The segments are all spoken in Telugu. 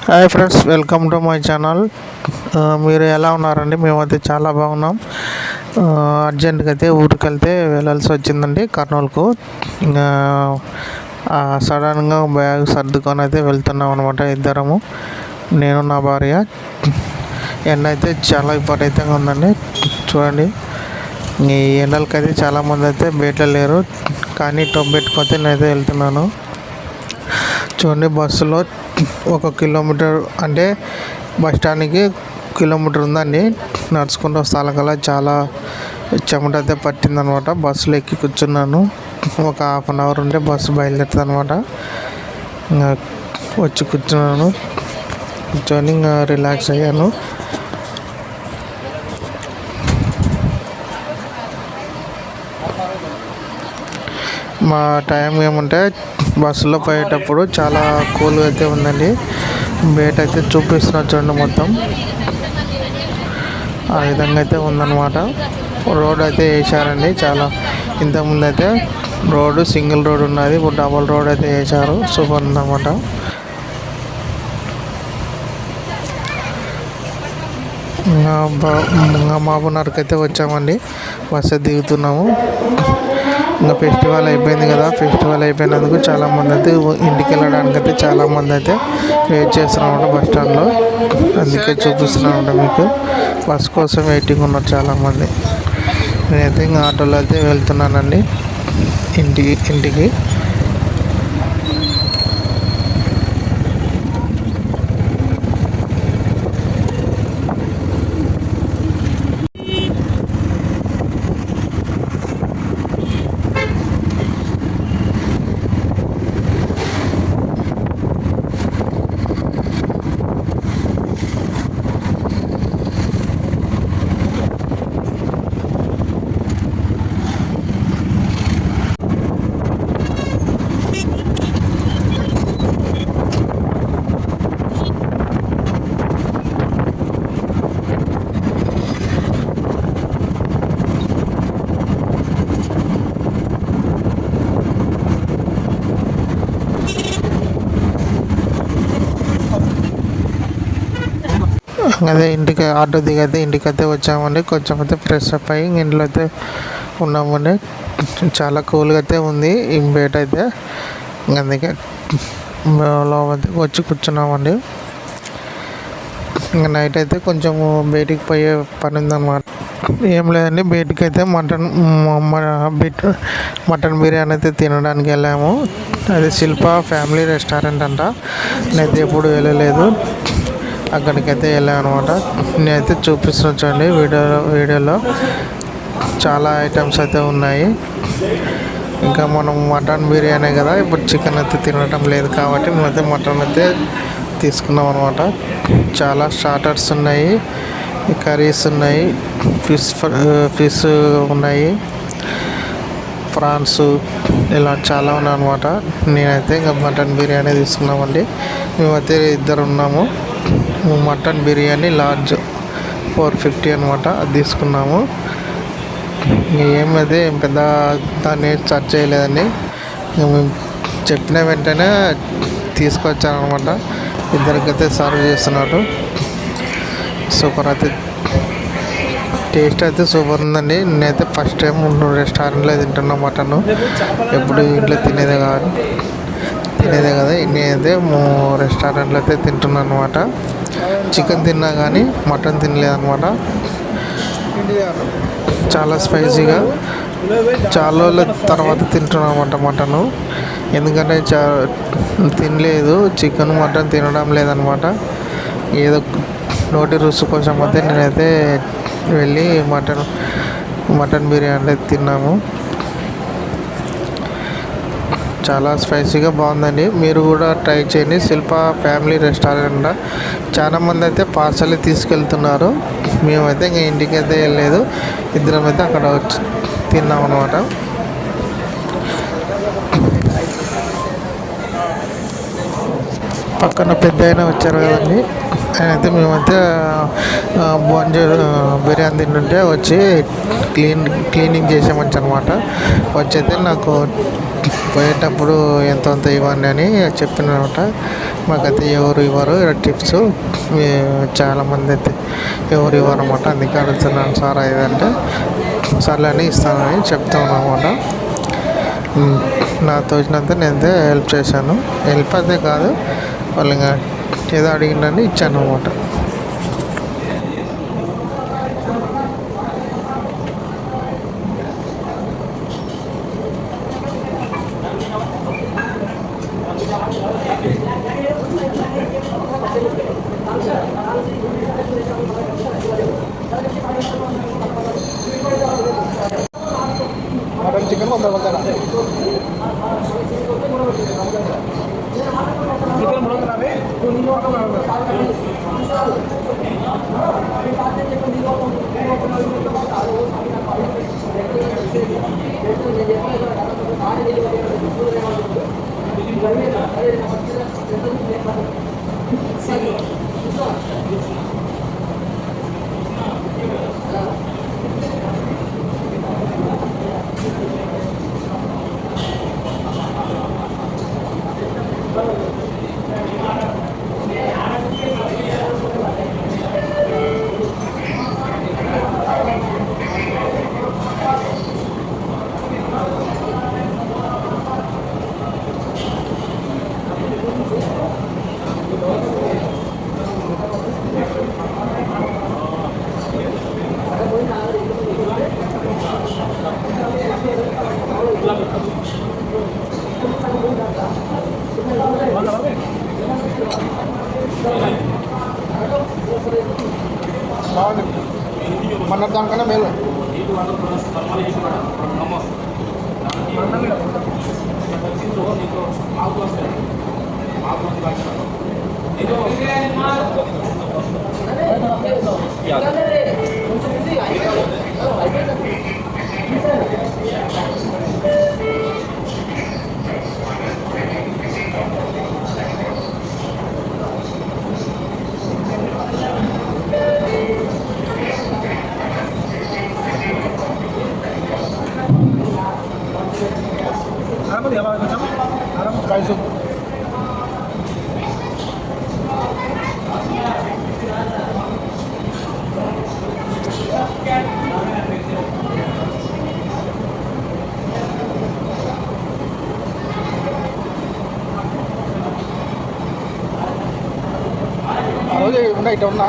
Hi friends, welcome to my channel. మీరు ఎలా ఉన్నారండి? మేమైతే చాలా బాగున్నాం. అర్జెంట్గా అయితే ఊరికి వెళ్ళాల్సి వచ్చిందండి కర్నూలుకు. ఇంకా సడన్గా బ్యాగ్ సర్దుకొని అయితే వెళ్తున్నాం అనమాట ఇద్దరము, నేను నా భార్య. ఎండ అయితే చాలా విపరీతంగా ఉందండి. చూడండి, ఈ ఎండలకైతే చాలామంది అయితే బయట లేరు, కానీ టోప్ పెట్టుకొని నేనైతే వెళ్తున్నాను. చూడండి, బస్సులో 1 కిలోమీటర్ అంటే బస్ స్టాండ్కి కిలోమీటర్ ఉందండి. నడుచుకుంటూ వస్తాకల్లా చాలా చెమట అయితే పట్టిందనమాట. బస్సులో ఎక్కి కూర్చున్నాను. ఒక ½ అన్ అవర్ ఉంటే బస్సు బయలుదేరుతుంది అనమాట. ఇంకా వచ్చి కూర్చున్నాను. కూర్చొని ఇంకా రిలాక్స్ అయ్యాను. మా టైం ఏమంటే బస్సులో పోయేటప్పుడు చాలా కూల్గా అయితే ఉందండి. బయట అయితే చూపిస్తున్నా చూడండి, మొత్తం ఆ విధంగా అయితే ఉందన్నమాట. రోడ్ అయితే వేసారండి చాలా. ఇంతకుముందు అయితే రోడ్డు సింగిల్ రోడ్ ఉన్నది, ఇప్పుడు డబుల్ రోడ్ అయితే వేసారు. సూపర్ ఉందన్నమాట. ఇంకా మహబూబ్నగర్కి అయితే వచ్చామండి. బస్సు దిగుతున్నాము. ఇంకా ఫెస్టివల్ అయిపోయింది కదా, ఫెస్టివల్ అయిపోయినందుకు చాలామంది అయితే ఇంటికి వెళ్ళడానికి అయితే చాలామంది అయితే వెయిట్ చేస్తున్నామంట బస్ స్టాండ్లో. అందుకే చూపిస్తున్నామంట మీకు. బస్ కోసం వెయిటింగ్ ఉన్నారు చాలామంది. నేనైతే ఇంకా ఆటోలో అయితే వెళ్తున్నానండి ఇంటికి. అదే ఇంటికి ఆటో దిగైతే ఇంటికైతే వచ్చామండి. కొంచెం అయితే ఫ్రెష్ అప్ అయ్యి ఇంట్లో అయితే ఉన్నామండి. చాలా కూల్గా అయితే ఉంది ఈ బయట అయితే. అందుకే వచ్చి కూర్చున్నామండి. ఇంకా నైట్ అయితే కొంచెం బయటికి పోయే పని ఉందన్నమాట. ఏం లేదండి, బయటికి అయితే మటన్ బిర్యానీ అయితే తినడానికి వెళ్ళాము. అది శిల్ప ఫ్యామిలీ రెస్టారెంట్ అంట. నేనైతే ఎప్పుడు వెళ్ళలేదు, అక్కడికైతే వెళ్ళాను అనమాట. నేనైతే చూపిస్తున్నా చూడండి వీడియోలో చాలా ఐటమ్స్ అయితే ఉన్నాయి. ఇంకా మనం మటన్ బిర్యానీ కదా, ఇప్పుడు చికెన్ అయితే తినడం లేదు కాబట్టి మేమైతే మటన్ అయితే తీసుకున్నాం అనమాట. చాలా స్టార్టర్స్ ఉన్నాయి, కర్రీస్ ఉన్నాయి, ఫిష్ ఉన్నాయి, ప్రాన్స్, ఇలా చాలా ఉన్నాయి అనమాట. నేనైతే ఇంకా మటన్ బిర్యానీ తీసుకున్నామండి. మేమైతే ఇద్దరు ఉన్నాము. మటన్ బిర్యానీ లార్జ్ 450 అనమాట, అది తీసుకున్నాము. ఏమైతే పెద్ద దాన్ని సెర్చ్ చేయలేదండి. మేము చెప్పిన వెంటనే తీసుకొచ్చాను అనమాట. ఇద్దరికైతే సర్వ్ చేస్తున్నారు. సూపర్ అయితే, టేస్ట్ అయితే సూపర్ ఉందండి. నేనైతే ఫస్ట్ టైం రెస్టారెంట్లో తింటున్నా మటన్. ఎప్పుడు ఇంట్లో తినేదే కదా. నేనైతే రెస్టారెంట్లో అయితే తింటున్నాను అనమాట. చికెన్ తిన్నా కానీ మటన్ తినలేదన్నమాట. చాలా స్పైసీగా చాలా రోజుల తర్వాత తింటున్నాను అనమాట మటను. ఎందుకంటే తినలేదు, చికెన్ మటన్ తినడం లేదనమాట. ఏదో నోటి రుచి కోసం అయితే నేనైతే వెళ్ళి మటన్ బిర్యానీ తిన్నాము. చాలా స్పైసీగా బాగుందండి. మీరు కూడా ట్రై చేయండి. శిల్ప ఫ్యామిలీ రెస్టారెంట్. చాలామంది అయితే పార్సల్ తీసుకెళ్తున్నారు. మేమైతే ఇంకా ఇంటికి అయితే వెళ్ళలేదు, ఇద్దరం అయితే అక్కడ వచ్చి తిన్నాం అనమాట. పక్కన పెద్ద అయినా వచ్చారు కదండి, అయితే మేమైతే బిర్యానీ తింటుంటే వచ్చి క్లీనింగ్ చేసామని అనమాట. వచ్చి అయితే నాకు పోయేటప్పుడు ఎంత ఇవ్వండి అని చెప్పినమాట. మాకైతే ఎవరు ఇవ్వరు టిప్స్, చాలామంది అయితే ఎవరు ఇవ్వరు అన్నమాట. అందుకే అడుగుతున్నాను సార్ ఏదంటే సర్లే అని ఇస్తానని చెప్తాను అనమాట. నాకు తోచినంత నేనైతే హెల్ప్ చేశాను. హెల్ప్ అయితే కాదు, వాళ్ళు ఇంకా ఏదో అడిగిందని ఇచ్చాను అనమాట. మటన్ చికెన్ 100 వందల చికెన్ 100 దానికన్నా మేలు. Guys, రోజు ఉన్నా ఇట్లా ఉన్నా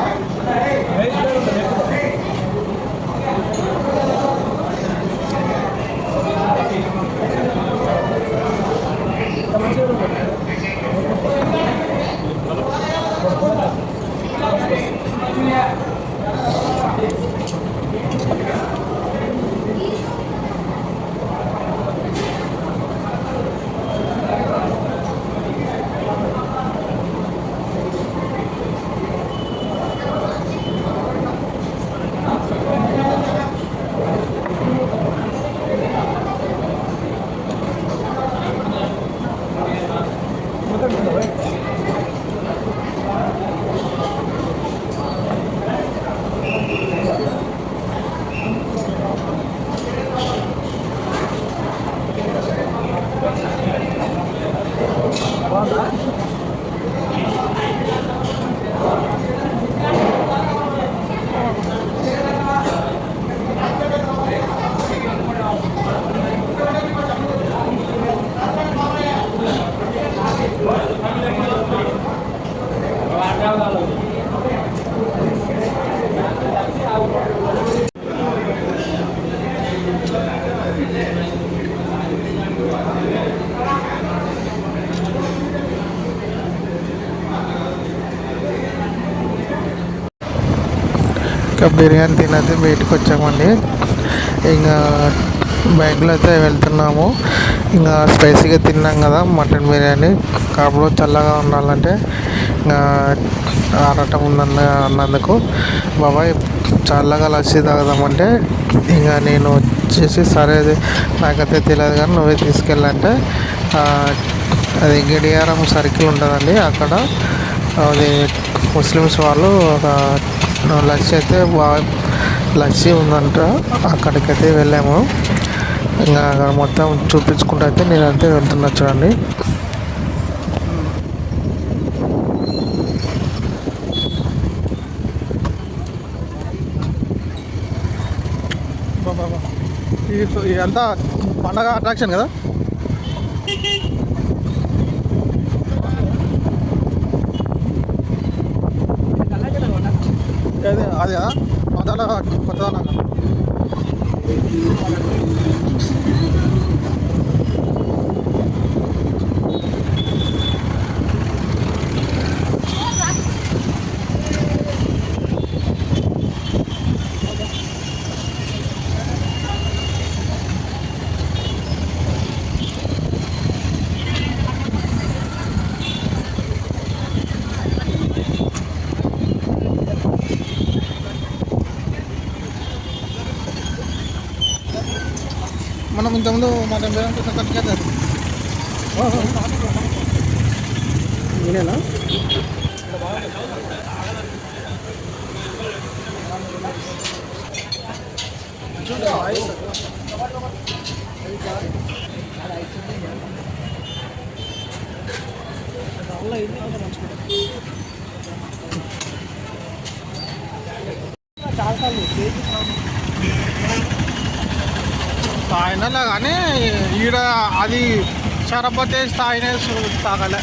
ఇంకా బిర్యానీ తినైతే బయటకు వచ్చామండి. ఇంకా బైక్లో అయితే వెళ్తున్నాము. ఇంకా స్పైసీగా తిన్నాం కదా మటన్ బిర్యానీ, కడుపులో చల్లగా ఉండాలంటే ఇంకా ఆరాటం అన్నందుకు బాబాయ్ చల్లగా లస్సీ తాగుదామంటే ఇంకా నేను వచ్చేసి సరే నాకైతే తెలియదు కానీ నువ్వే తీసుకెళ్ళంటే అది గడియారం సర్కిల్ ఉంటుందండి, అక్కడ అది ముస్లిమ్స్ వాళ్ళు ఒక లస్సీ అయితే లస్సీ ఉందంట, అక్కడికైతే వెళ్ళాము. ఇంకా అక్కడ మొత్తం చూపించుకుంటూ అయితే నేనైతే వెళ్తున్నా చూడండి. ఇదంతా పండగ అట్రాక్షన్ కదా. అది కొత్తగా కొత్తగా మనం ఇంతకుముందు మన ఖర్చు నేనేనా తాగినా కానీ ఈడ అది షరబత్ వేసి తాగిన తాగలే.